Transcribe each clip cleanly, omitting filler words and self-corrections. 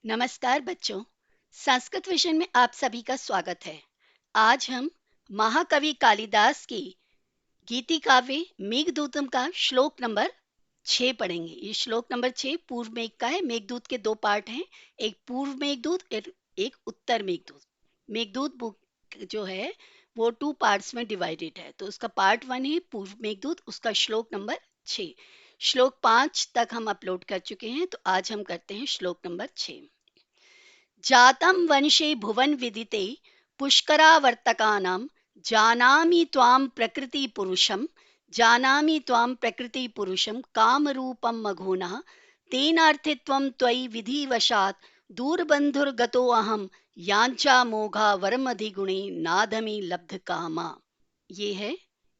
नमस्कार बच्चों, संस्कृत विषय में आप सभी का स्वागत है। आज हम महाकवि कालिदास की गीति काव्य मेघदूतम का श्लोक नंबर 6 पढ़ेंगे। ये श्लोक नंबर 6 पूर्व मेघ का है। मेघदूत के दो पार्ट हैं, एक पूर्व मेघदूत और एक उत्तर मेघदूत। मेघदूत बुक जो है वो 2 पार्ट्स में डिवाइडेड है। तो उसका पार्ट 1 है पूर्व मेघदूत, उसका श्लोक नंबर 6। श्लोक 5 तक हम अपलोड कर चुके हैं, तो आज हम करते हैं श्लोक नंबर 6। जातं वंशे भुवन विदिते पुष्करावर्तकानां जानामि त्वां प्रकृतिपुरुषं जानामि त्वां प्रकृतिपुरुषं कामरूपं मघोनः तेनार्थित्वं त्वयि विधिवशात् दूरबन्धुर्गतोऽहं याञ्चामोघा वरमधिगुणे नाधमि लब्धकामा। ये है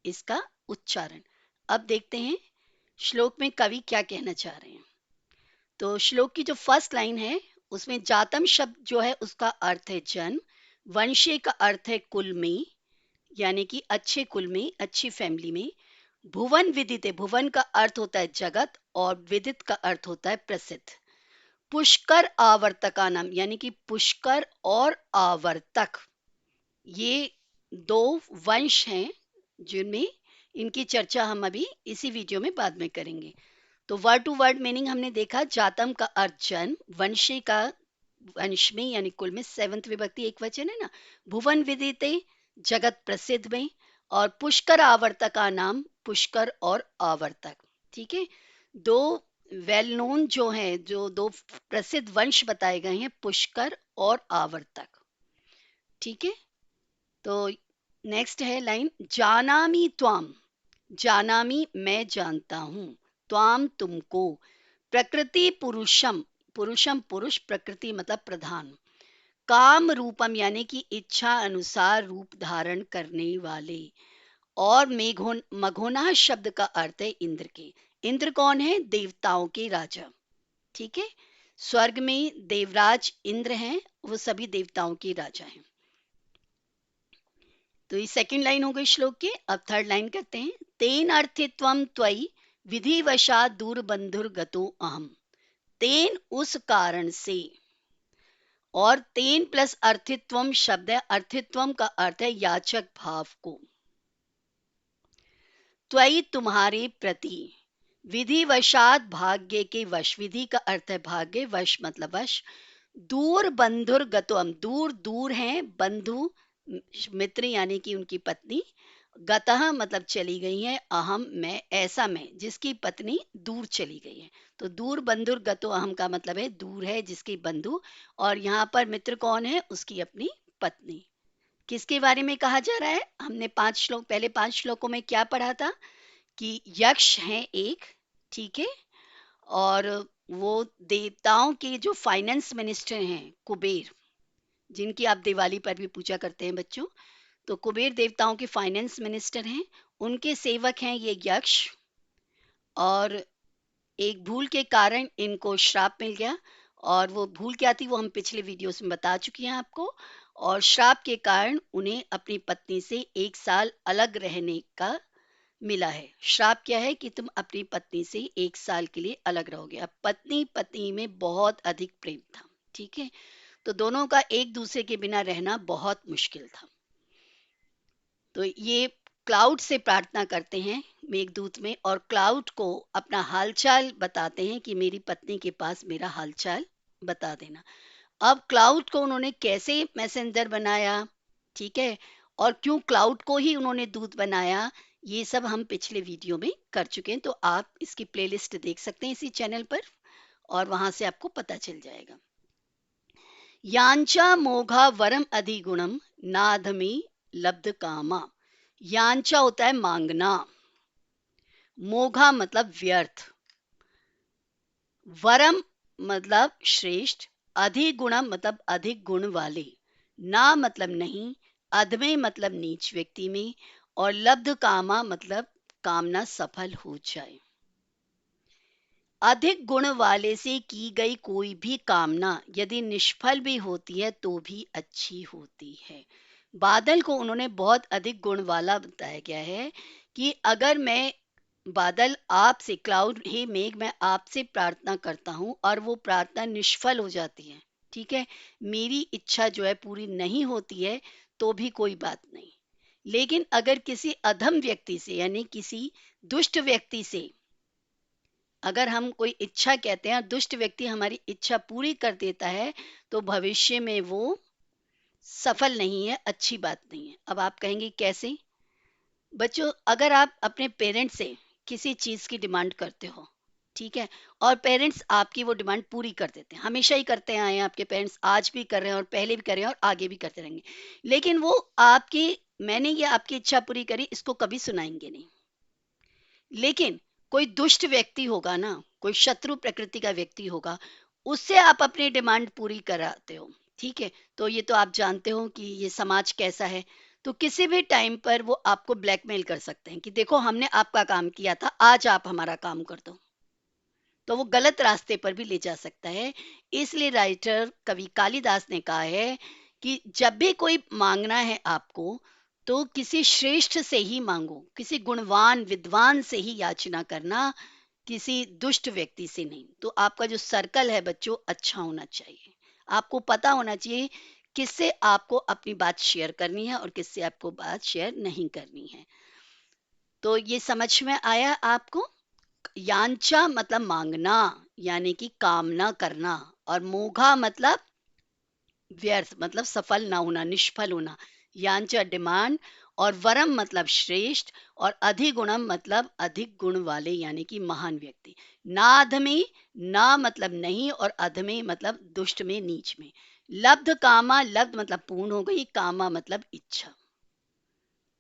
इसका उच्चारण। अब देखते हैं श्लोक में कवि क्या कहना चाह रहे हैं। तो श्लोक की जो फर्स्ट लाइन है उसमें जातम शब्द जो है उसका अर्थ है जन्म, वंशे का अर्थ है कुल में, यानी कि अच्छे कुल में, अच्छी फैमिली में। भुवन विदित है, भुवन का अर्थ होता है जगत और विदित का अर्थ होता है प्रसिद्ध। पुष्कर आवर्तका नाम, यानी कि पुष्कर और आवर्तक, ये दो वंश हैं जिनमें इनकी चर्चा हम अभी इसी वीडियो में बाद में करेंगे। तो वर्ड टू वर्ड मीनिंग हमने देखा। जातम का अर्थ जन्म, वंशी का वंश में यानी कुल में, सेवंथ विभक्ति एक वचन है ना। भुवन विदिते जगत प्रसिद्ध में, और पुष्कर आवर्तक का नाम पुष्कर और आवर्तक। ठीक है, दो वेल नोन जो है, जो दो प्रसिद्ध वंश बताए गए हैं, पुष्कर और आवर्तक। ठीक है, तो नेक्स्ट है लाइन, जानामी त्वाम। जानामी मैं जानता हूं, त्वाम तुमको, प्रकृति पुरुषम, पुरुषम पुरुष, प्रकृति मतलब प्रधान, काम रूपम यानी कि इच्छा अनुसार रूप धारण करने वाले, और मेघोन मघोना शब्द का अर्थ है इंद्र के। इंद्र कौन है? देवताओं के राजा। ठीक है, स्वर्ग में देवराज इंद्र हैं, वो सभी देवताओं के राजा हैं। तो ये सेकंड लाइन हो गई श्लोक की। अब थर्ड लाइन करते हैं, तेन अर्थित्वम त्वयि विधिवशात दूर बंधुर गतो अहम। तेन उस कारण से, और तेन प्लस अर्थित्वम शब्द है, अर्थित्वम का अर्थ है याचक भाव को। त्वयि तुम्हारे प्रति, विधिवशात भाग्य के वश, विधि का अर्थ है भाग्य, वश मतलब वश। दूर बंधुर गतोम, दूर दूर हैं, बंधु मित्र यानी कि उनकी पत्नी, गतः मतलब चली गई है, अहम मैं, ऐसा मैं जिसकी पत्नी दूर चली गई है। तो दूर बंधुर गतो अहम का मतलब है दूर है जिसकी बंधु, और यहाँ पर मित्र कौन है? उसकी अपनी पत्नी। किसके बारे में कहा जा रहा है? हमने 5 श्लोक, पहले 5 श्लोकों में क्या पढ़ा था कि यक्ष हैं एक, ठीक है, और वो देवताओं के जो फाइनेंस मिनिस्टर हैं, कुबेर, जिनकी आप दिवाली पर भी पूजा करते हैं बच्चों। तो कुबेर देवताओं के फाइनेंस मिनिस्टर हैं, उनके सेवक हैं ये यक्ष, और एक भूल के कारण इनको श्राप मिल गया। और वो भूल क्या थी वो हम पिछले वीडियोस में बता चुकी हैं आपको। और श्राप के कारण उन्हें अपनी पत्नी से 1 साल अलग रहने का मिला है। श्राप क्या है कि तुम अपनी पत्नी से 1 साल के लिए अलग रहोगे। अब पत्नी पत्नी में बहुत अधिक प्रेम था, ठीक है, तो दोनों का एक दूसरे के बिना रहना बहुत मुश्किल था। तो ये क्लाउड से प्रार्थना करते हैं मेघदूत में, और क्लाउड को अपना हालचाल बताते हैं कि मेरी पत्नी के पास मेरा हालचाल बता देना। अब क्लाउड को उन्होंने कैसे मैसेंजर बनाया, ठीक है, और क्यों क्लाउड को ही उन्होंने दूत बनाया, ये सब हम पिछले वीडियो में कर चुके हैं। तो आप इसकी प्लेलिस्ट देख सकते हैं इसी चैनल पर, और वहां से आपको पता चल जाएगा। यांचा मोघा वरम अधिगुणम नाधमी लब्ध कामा। यांचा होता है मांगना, मोघा मतलब व्यर्थ, वरम मतलब श्रेष्ठ, अधिगुणम मतलब अधिक गुण वाले, ना मतलब नहीं, अधमे मतलब नीच व्यक्ति में, और लब्ध कामा मतलब कामना सफल हो जाए। अधिक गुण वाले से की गई कोई भी कामना यदि निष्फल भी होती है तो भी अच्छी होती है। बादल को उन्होंने बहुत अधिक गुण वाला बताया गया है कि अगर मैं बादल आपसे, क्लाउड, हे मेघ, मैं आपसे प्रार्थना करता हूं और वो प्रार्थना निष्फल हो जाती है, ठीक है, मेरी इच्छा जो है पूरी नहीं होती है तो भी कोई बात नहीं। लेकिन अगर किसी अधम व्यक्ति से यानी किसी दुष्ट व्यक्ति से अगर हम कोई इच्छा कहते हैं और दुष्ट व्यक्ति हमारी इच्छा पूरी कर देता है, तो भविष्य में वो सफल नहीं है, अच्छी बात नहीं है। अब आप कहेंगे कैसे? बच्चों, अगर आप अपने पेरेंट्स से किसी चीज की डिमांड करते हो, ठीक है, और पेरेंट्स आपकी वो डिमांड पूरी कर देते हैं, हमेशा ही करते आए हैं आपके पेरेंट्स, आज भी कर रहे हैं और पहले भी कर रहे हैं और आगे भी करते रहेंगे, लेकिन वो आपकी, मैंने ये आपकी इच्छा पूरी करी, इसको कभी सुनाएंगे नहीं। लेकिन कोई दुष्ट व्यक्ति होगा ना, कोई शत्रु प्रकृति का व्यक्ति होगा, उससे आप अपनी डिमांड पूरी कराते हो, ठीक है, तो ये तो आप जानते हो कि ये समाज कैसा है। तो किसी भी टाइम पर वो आपको ब्लैकमेल कर सकते हैं कि देखो हमने आपका काम किया था, आज आप हमारा काम कर दो। तो वो गलत रास्ते पर भी ले जा सकता है। इसलिए राइटर कवि कालिदास ने कहा है कि जब भी कोई मांगना है आपको, तो किसी श्रेष्ठ से ही मांगो, किसी गुणवान विद्वान से ही याचना करना, किसी दुष्ट व्यक्ति से नहीं। तो आपका जो सर्कल है बच्चों, अच्छा होना चाहिए। आपको पता होना चाहिए किससे आपको अपनी बात शेयर करनी है और किससे आपको बात शेयर नहीं करनी है। तो ये समझ में आया आपको? यांचा मतलब मांगना, यानी कि कामना करना, और मोघा मतलब व्यर्थ, मतलब सफल ना होना, निष्फल होना। यांचा डिमांड, और वरम मतलब श्रेष्ठ, और अधिगुणम मतलब अधिक गुण वाले यानी कि महान व्यक्ति। नाध में ना मतलब नहीं, और अध में मतलब दुष्ट में, नीच में। लब्ध कामा, लब्ध मतलब पूर्ण हो गई, कामा मतलब इच्छा।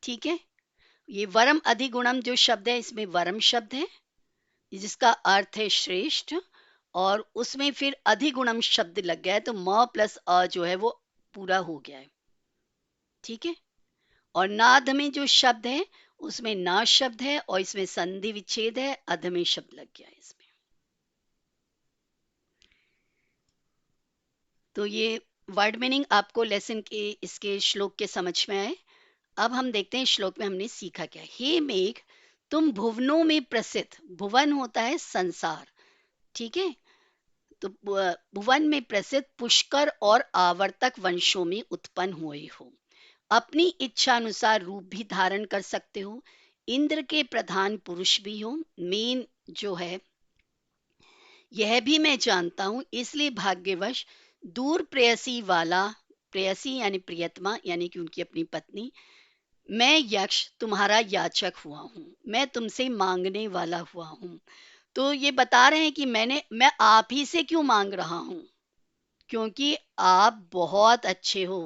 ठीक है, ये वरम अधिगुणम जो शब्द है, इसमें वरम शब्द है जिसका अर्थ है श्रेष्ठ, और उसमें फिर अधिगुणम शब्द लग गया है, तो म प्लस अ जो है वो पूरा हो गया है। ठीक है, और नाद में जो शब्द है उसमें ना शब्द है और इसमें संधि विच्छेद है, अध में शब्द लग गया है इसमें। तो ये वर्ड मीनिंग आपको लेसन के इसके श्लोक के समझ में आए। अब हम देखते हैं श्लोक में हमने सीखा क्या। हे मेघ, तुम भुवनों में प्रसिद्ध, भुवन होता है संसार, ठीक है, तो भुवन में प्रसिद्ध पुष्कर और आवर्तक वंशों में उत्पन्न हुए हो, अपनी इच्छा अनुसार रूप भी धारण कर सकते हो, इंद्र के प्रधान पुरुष भी हो, मेन जो है यह भी मैं जानता हूं, इसलिए भाग्यवश दूर प्रेयसी वाला, प्रेयसी यानी प्रियतमा यानी कि उनकी अपनी पत्नी, मैं यक्ष तुम्हारा याचक हुआ हूं, मैं तुमसे मांगने वाला हुआ हूं। तो ये बता रहे हैं कि मैं आप ही से क्यों मांग रहा हूं, क्योंकि आप बहुत अच्छे हो।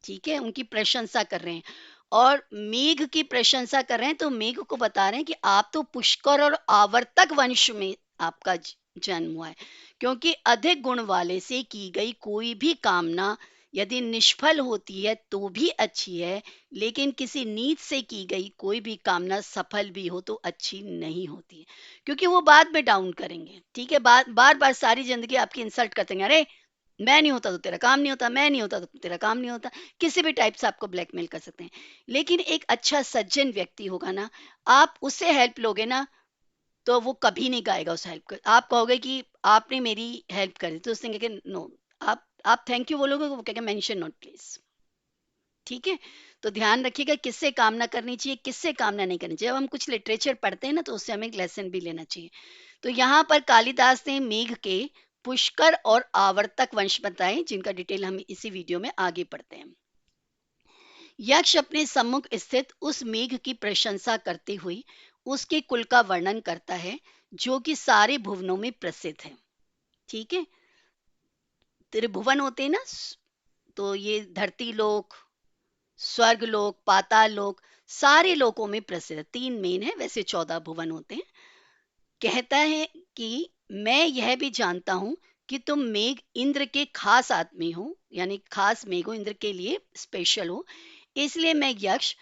ठीक है, उनकी प्रशंसा कर रहे हैं, और मेघ की प्रशंसा कर रहे हैं, तो मेघ को बता रहे हैं कि आप तो पुष्कर और आवर्तक वंश में आपका जन्म हुआ है, क्योंकि अधिक गुण वाले से की गई कोई भी कामना यदि निष्फल होती है तो भी अच्छी है, लेकिन किसी नीच से की गई कोई भी कामना सफल भी हो तो अच्छी नहीं होती है, क्योंकि वो बाद में डाउन करेंगे। ठीक है, बार बार सारी जिंदगी आपकी इंसल्ट करते हैं, अरे मैं नहीं होता तो तेरा काम नहीं होता, मैं नहीं होता तो तेरा काम नहीं होता, किसी भी टाइप से आपको ब्लैकमेल कर सकते हैं। लेकिन एक अच्छा सज्जन व्यक्ति होगा ना, आप उससे हेल्प लोगे ना, तो वो कभी नहीं गाएगा उस हेल्प को। आप कहोगे कि आपने मेरी हेल्प करी, तो उसने कहा नो, आप थैंक यू बोलोगे, वो कहेगा मेंशन नोट प्लीज। ठीक है, तो ध्यान रखिएगा किससे कामना करनी चाहिए, किससे कामना नहीं करनी चाहिए। जब हम कुछ लिटरेचर पढ़ते हैं ना, तो उससे हमें एक लेसन भी लेना चाहिए। तो यहाँ पर कालिदास ने मेघ के पुष्कर और आवर्तक वंश बताए, जिनका डिटेल हम इसी वीडियो में आगे पढ़ते हैं। यक्ष अपने सम्मुख स्थित उस मेघ की प्रशंसा करते हुए उसके कुल का वर्णन करता है, जो कि सारे भुवनों में प्रसिद्ध है। ठीक है, त्रिभुवन होते हैं ना, तो ये धरती लोक, स्वर्ग लोक, पाताल लोक, सारे लोकों में प्रसिद्ध है। तीन मेन है, वैसे 14 भुवन होते हैं। कहता है कि मैं यह भी जानता हूं कि तुम मेघ इंद्र के खास आदमी हो, यानी खास मेघ हो, इंद्र के लिए स्पेशल हो, इसलिए मैं यक्ष,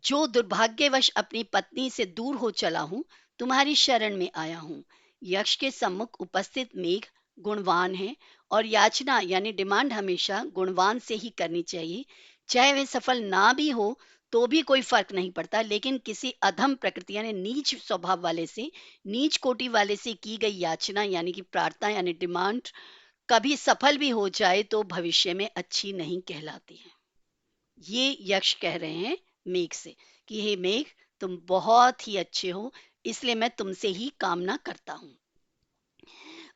जो दुर्भाग्यवश अपनी पत्नी से दूर हो चला हूं, तुम्हारी शरण में आया हूं। यक्ष के सम्मुख उपस्थित मेघ गुणवान है, और याचना यानी डिमांड हमेशा गुणवान से ही करनी चाहिए, चाहे वह सफल ना भी हो तो भी कोई फर्क नहीं पड़ता, लेकिन किसी अधम प्रकृति यानी नीच स्वभाव वाले से, नीच कोटि वाले से की गई याचना यानी कि प्रार्थना यानी डिमांड कभी सफल भी हो जाए तो भविष्य में अच्छी नहीं कहलाती है। ये यक्ष कह रहे हैं मेघ से कि हे मेघ, तुम बहुत ही अच्छे हो, इसलिए मैं तुमसे ही कामना करता हूँ।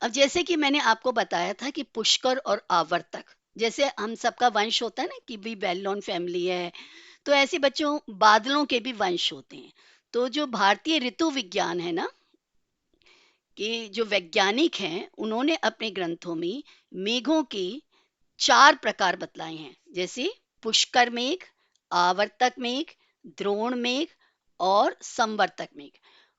अब जैसे कि मैंने आपको बताया था कि पुष्कर और आवर्तक, जैसे हम सबका वंश होता है ना कि भी वेल नोन फैमिली है, तो ऐसे बच्चों बादलों के भी वंश होते हैं। तो जो भारतीय ऋतु विज्ञान है ना, कि जो वैज्ञानिक हैं उन्होंने अपने ग्रंथों में मेघों के 4 प्रकार बतलाए हैं, जैसे पुष्कर मेघ, आवर्तक मेघ, द्रोण मेघ और संवर्तक मेघ।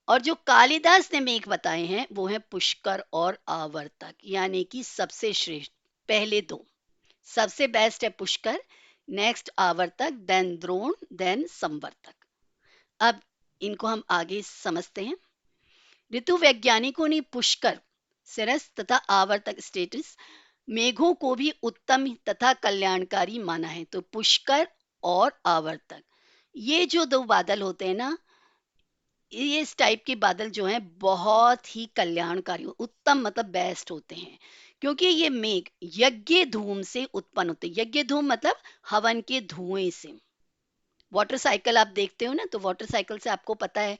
और जो कालिदास ने मेघ बताए हैं वो है पुष्कर और आवर्तक, यानी कि सबसे श्रेष्ठ पहले दो। सबसे बेस्ट है पुष्कर, नेक्स्ट आवर्तक, देन द्रोण, देन संवर्तक। अब इनको हम आगे समझते हैं। ऋतु वैज्ञानिकों ने पुष्कर सिरस तथा आवर्तक स्टेटस मेघों को भी उत्तम तथा कल्याणकारी माना है। तो पुष्कर और आवर्तक, ये जो दो बादल होते हैं ना, ये इस टाइप के बादल जो हैं बहुत ही कल्याणकारी, उत्तम मतलब बेस्ट होते हैं, क्योंकि ये मेघ यज्ञ धूम से उत्पन्न होते हैं। यज्ञ धूम मतलब हवन के धुएं से। वाटर साइकिल आप देखते हो ना, तो वाटर साइकिल से आपको पता है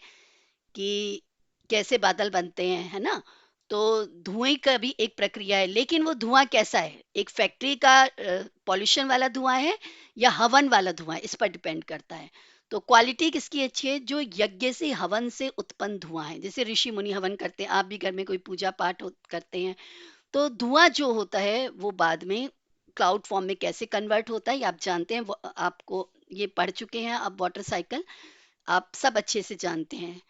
कि कैसे बादल बनते हैं, है ना? तो धुएं का भी एक प्रक्रिया है, लेकिन वो धुआं कैसा है, एक फैक्ट्री का पॉल्यूशन वाला धुआं है या हवन वाला धुआं, इस पर डिपेंड करता है। तो क्वालिटी किसकी अच्छी है? जो यज्ञ से हवन से उत्पन्न धुआं है। जैसे ऋषि मुनि हवन करते हैं, आप भी घर में कोई पूजा पाठ करते हैं, तो धुआं जो होता है वो बाद में क्लाउड फॉर्म में कैसे कन्वर्ट होता है ये आप जानते हैं, आपको ये पढ़ चुके हैं आप वाटर साइकिल, आप सब अच्छे से जानते हैं।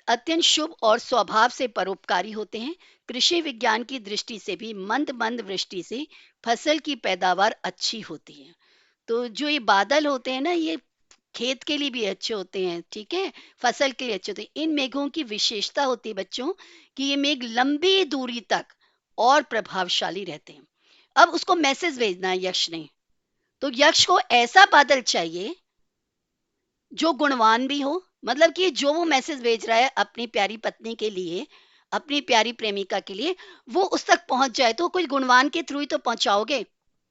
अत्यंत शुभ और स्वभाव से परोपकारी होते हैं। कृषि विज्ञान की दृष्टि से भी मंद मंद वृष्टि से फसल की पैदावार अच्छी होती है। तो जो ये बादल होते हैं ना, ये खेत के लिए भी अच्छे होते हैं, ठीक है, फसल के लिए अच्छे होते हैं। इन मेघों की विशेषता होती है बच्चों कि ये मेघ लंबी दूरी तक और प्रभावशाली रहते हैं। अब उसको मैसेज भेजना है यक्ष ने, तो यक्ष को ऐसा बादल चाहिए जो गुणवान भी हो, मतलब कि जो वो मैसेज भेज रहा है अपनी प्यारी पत्नी के लिए, अपनी प्यारी प्रेमिका के लिए, वो उस तक पहुंच जाए। तो कोई गुणवान के थ्रू ही तो पहुंचाओगे,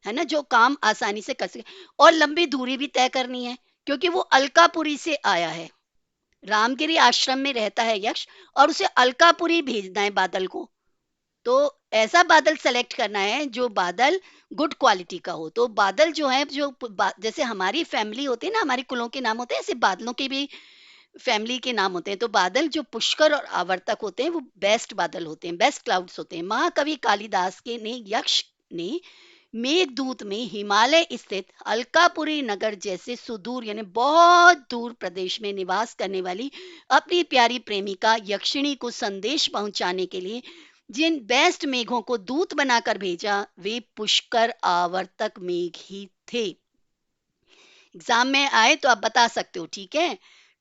है ना, जो काम आसानी से कर सके। और लंबी दूरी भी तय करनी है, क्योंकि वो अलकापुरी से आया है, रामगिरी आश्रम में रहता है यक्ष, और उसे अलकापुरी भेजना है बादल को। तो ऐसा बादल सेलेक्ट करना है जो बादल गुड क्वालिटी का हो। तो बादल जो है, जैसे हमारी फैमिली होती है ना, हमारी कुलों के नाम होते हैं, ऐसे बादलों के भी फैमिली के नाम होते हैं। तो बादल जो पुष्कर और आवर्तक होते हैं वो बेस्ट बादल होते हैं, बेस्ट क्लाउड्स होते हैं। महाकवि कालिदास के ने यक्ष ने मेघदूत में हिमालय स्थित अलकापुरी नगर जैसे सुदूर यानी बहुत दूर प्रदेश में निवास करने वाली अपनी प्यारी प्रेमिका यक्षिणी को संदेश पहुंचाने के लिए जिन बेस्ट मेघों को दूत बनाकर भेजा, वे पुष्कर आवर्तक मेघ ही थे। एग्जाम में आए तो आप बता सकते हो, ठीक है।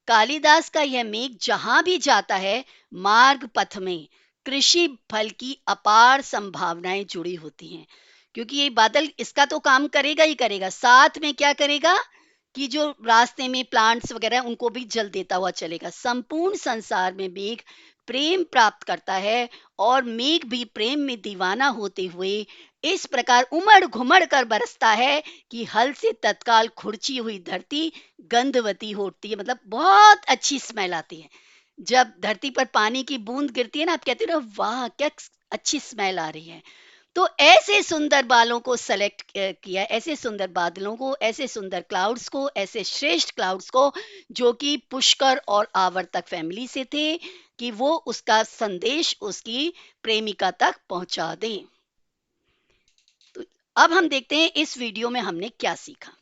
कालिदास का यह मेघ जहां भी जाता है, मार्ग पथ में कृषि फल की अपार संभावनाएं जुड़ी होती हैं, क्योंकि ये बादल इसका तो काम करेगा ही करेगा, साथ में क्या करेगा कि जो रास्ते में प्लांट्स वगैरह उनको भी जल देता हुआ चलेगा। संपूर्ण संसार में मेघ प्रेम प्राप्त करता है, और मेघ भी प्रेम में दीवाना होते हुए इस प्रकार उमड़ घुमड़ कर बरसता है कि हल से तत्काल खुरची हुई धरती गंधवती होती है, मतलब बहुत अच्छी स्मेल आती है। जब धरती पर पानी की बूंद गिरती है ना, आप कहते हो ना, वाह क्या अच्छी स्मेल आ रही है। तो ऐसे सुंदर बालों को सेलेक्ट किया, ऐसे सुंदर बादलों को, ऐसे सुंदर क्लाउड्स को, ऐसे श्रेष्ठ क्लाउड्स को जो कि पुष्कर और आवर्तक फैमिली से थे, कि वो उसका संदेश उसकी प्रेमिका तक पहुंचा दें। तो अब हम देखते हैं इस वीडियो में हमने क्या सीखा।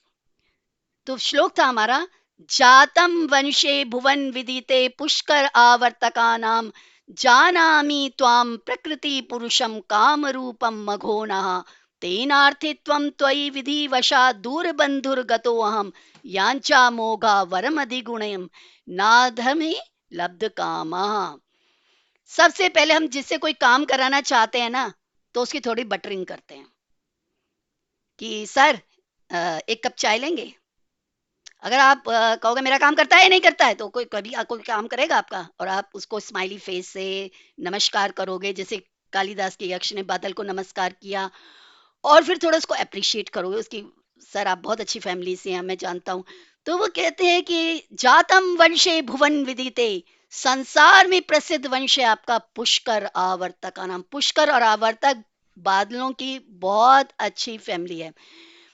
तो श्लोक था हमारा, जातम वंशे भुवन विदिते पुष्कर आवर्तका नाम, जानामि त्वाम प्रकृति पुरुषम काम रूपम मघोनः, तेनार्थे त्वं त्वयि विधि वशा दूर बंधुर गतो अहम, यांचा मोघा वरम अधिगुणयम नाधमे लब्ध कामा। सबसे पहले हम जिससे कोई काम कराना चाहते हैं ना, तो उसकी थोड़ी बटरिंग करते हैं कि सर एक कप चाय लेंगे। अगर आप कहोगे मेरा काम करता है या नहीं करता है, तो कोई कभी कोई काम करेगा आपका, और आप उसको स्माइली फेस से नमस्कार करोगे, जैसे कालिदास के यक्ष ने बादल को नमस्कार किया। और फिर थोड़ा उसको अप्रिशिएट करोगे उसकी, सर आप बहुत अच्छी फैमिली से हैं मैं जानता हूँ। तो वो कहते हैं कि जातम वंशे भुवन विदिते, संसार में प्रसिद्ध वंश है आपका पुष्कर आवर्तक का नाम। पुष्कर और आवर्तक बादलों की बहुत अच्छी फैमिली है।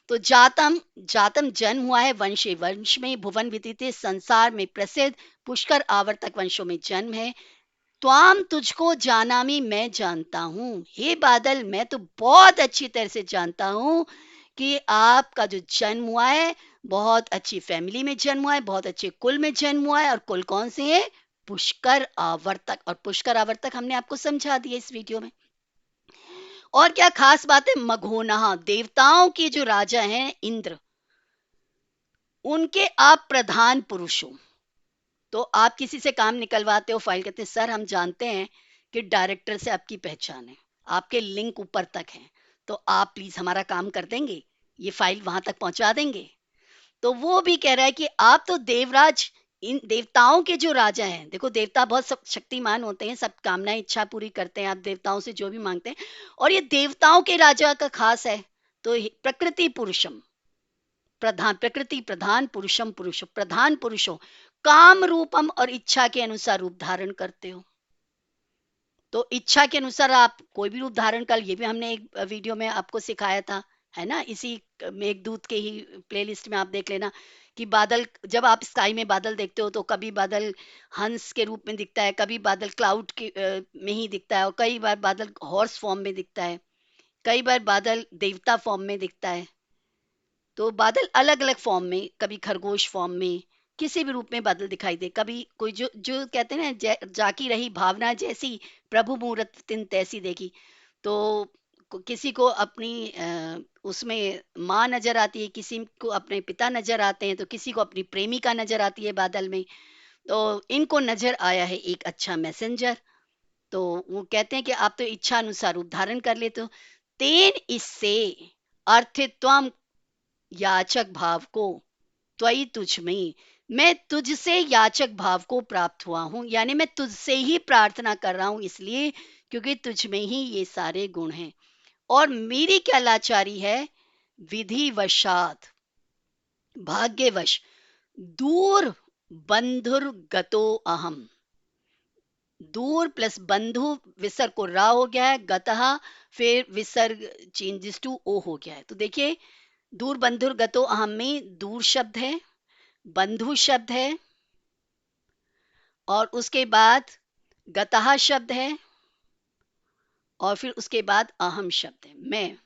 तो जातम, जातम जन्म हुआ है वंशे, वंश में, भुवन विदिते संसार में प्रसिद्ध, पुष्कर आवर्तक वंशों में जन्म है। त्वाम तुझको जाना मी मैं जानता हूँ, हे बादल मैं तो बहुत अच्छी तरह से जानता हूँ कि आपका जो जन्म हुआ है बहुत अच्छी फैमिली में जन्म हुआ है, बहुत अच्छे कुल में जन्म हुआ है। और कुल कौन से है? पुष्कर आवर्तक। और पुष्कर आवर्तक हमने आपको समझा दिया इस वीडियो में। और क्या खास बात है? मघोनहा, देवताओं के जो राजा हैं इंद्र, उनके आप प्रधान पुरुष हो। तो आप किसी से काम निकलवाते हो, फाइल करते हैं, सर हम जानते हैं कि डायरेक्टर से आपकी पहचान है, आपके लिंक ऊपर तक हैं, तो आप प्लीज हमारा काम कर देंगे, ये फाइल वहां तक पहुंचा देंगे। तो वो भी कह रहा है कि आप तो देवराज, इन देवताओं के जो राजा हैं, देखो देवता बहुत सब शक्तिमान होते हैं, सब कामना इच्छा पूरी करते हैं, आप देवताओं से जो भी मांगते हैं, और ये देवताओं के राजा का खास है। तो प्रकृति पुरुषम, प्रधान, प्रकृति प्रधान, पुरुषम पुरुष, प्रधान पुरुषो, काम रूपम और इच्छा के अनुसार रूप धारण करते हो। तो इच्छा के अनुसार आप कोई भी रूप धारण कर, ये भी हमने एक वीडियो में आपको सिखाया था, है ना, इसी मेघदूत के ही प्लेलिस्ट में आप देख लेना कि बादल, जब आप स्काई में बादल देखते हो तो कभी बादल हंस के रूप में दिखता है, कभी बादल क्लाउड के में ही दिखता है, और कई बार बादल हॉर्स फॉर्म में दिखता है, कई बार बादल देवता फॉर्म में दिखता है। तो बादल अलग अलग फॉर्म में, कभी खरगोश फॉर्म में, किसी भी रूप में बादल दिखाई दे, कभी कोई जो जो कहते हैं ना, जाकी रही भावना जैसी, प्रभु मूरत तिन तैसी देखी। तो किसी को अपनी उसमें माँ नजर आती है, किसी को अपने पिता नजर आते हैं, तो किसी को अपनी प्रेमिका नजर आती है बादल में। तो इनको नजर आया है एक अच्छा मैसेंजर। तो वो कहते हैं कि आप तो इच्छा अनुसार रूप धारण कर लेते हो। तेन इससे अर्थित्वम, याचक भाव को, त्वयि तुझ में, मैं तुझसे याचक भाव को प्राप्त हुआ हूं, यानी मैं तुझसे ही प्रार्थना कर रहा हूं, इसलिए क्योंकि तुझ में ही ये सारे गुण हैं। और मेरी क्या लाचारी है? विधिवशात, भाग्यवश, दूर बंधुर गतो अहम, दूर प्लस बंधु, विसर्ग को रा हो गया है, गतः फिर विसर्ग चेंजेस टू ओ हो गया है। तो देखिए, दूर बंधुर गतो अहम में दूर शब्द है, बंधु शब्द है, और उसके बाद गतः शब्द है, और फिर उसके बाद अहम शब्द है।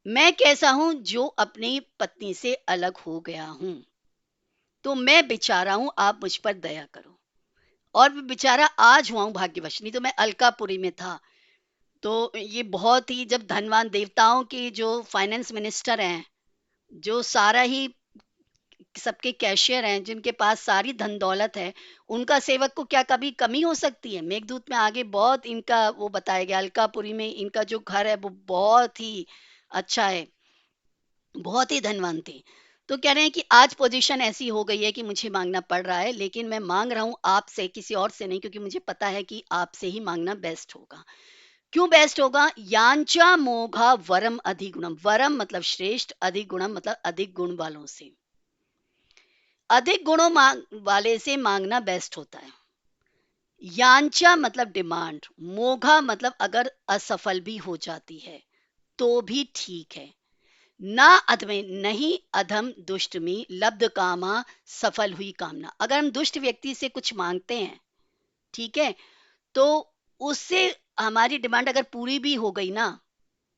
मैं कैसा हूं? जो अपनी पत्नी से अलग हो गया हूं, तो मैं बेचारा हूं, आप मुझ पर दया करो। और मैं बेचारा आज हुआ हूं भाग्यवश, नहीं तो मैं अलकापुरी में था। तो ये बहुत ही, जब धनवान देवताओं के जो फाइनेंस मिनिस्टर हैं, जो सारा ही सबके कैशियर हैं, जिनके पास सारी धन दौलत है, उनका सेवक को क्या कभी कमी हो सकती है? मेघदूत में आगे बहुत इनका वो बताया गया, अलकापुरी में इनका जो घर है वो बहुत ही अच्छा है, बहुत ही धनवान थे। तो कह रहे हैं कि आज पोजीशन ऐसी हो गई है कि मुझे मांगना पड़ रहा है, लेकिन मैं मांग रहा हूं आपसे, किसी और से नहीं, क्योंकि मुझे पता है कि आपसे ही मांगना बेस्ट होगा। क्यों बेस्ट होगा? यांचा मोघा वरम अधिगुणम, वरम मतलब श्रेष्ठ, अधिगुणम मतलब अधिक गुण वालों से, अधिक गुणों वाले से मांगना बेस्ट होता है। यांचा मतलब डिमांड, मोघा मतलब अगर असफल भी हो जाती है तो भी ठीक है। ना अधमे, नहीं अधम दुष्ट में लब्ध कामा, सफल हुई कामना। अगर हम दुष्ट व्यक्ति से कुछ मांगते हैं, ठीक है, तो उससे हमारी डिमांड अगर पूरी भी हो गई ना,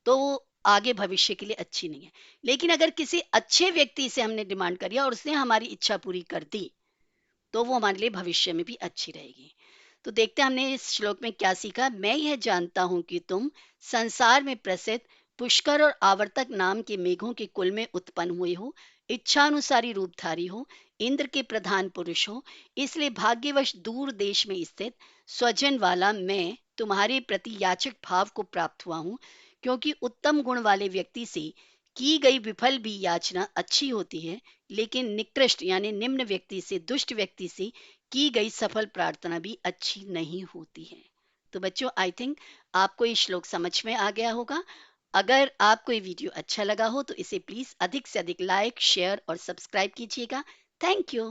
तो वो आगे भविष्य के लिए अच्छी नहीं है। लेकिन अगर किसी अच्छे व्यक्ति से हमने डिमांड करी और उसने हमारी इच्छा पूरी कर दी, तो वो हमारे लिए भविष्य में भी अच्छी रहेगी। तो देखते हैं हमने इस श्लोक में क्या सीखा। मैं यह जानता हूं कि तुम संसार में प्रसिद्ध पुष्कर और आवर्तक नाम के मेघों के कुल में उत्पन्न हुए हो, इच्छानुसारी रूपधारी हो, इंद्र के प्रधान पुरुष हो, इसलिए भाग्यवश दूर देश में स्थित स्वजन वाला मैं तुम्हारे प्रति याचक भाव को प्राप्त हुआ हूँ, क्योंकि उत्तम गुण वाले व्यक्ति से की गई विफल भी याचना अच्छी होती है, लेकिन निकृष्ट यानी निम्न व्यक्ति से, दुष्ट व्यक्ति से की गई सफल प्रार्थना भी अच्छी नहीं होती है। तो बच्चों, आई थिंक आपको ये श्लोक समझ में आ गया होगा। अगर आपको ये वीडियो अच्छा लगा हो तो इसे प्लीज़ अधिक से अधिक लाइक, शेयर और सब्सक्राइब कीजिएगा। Thank you.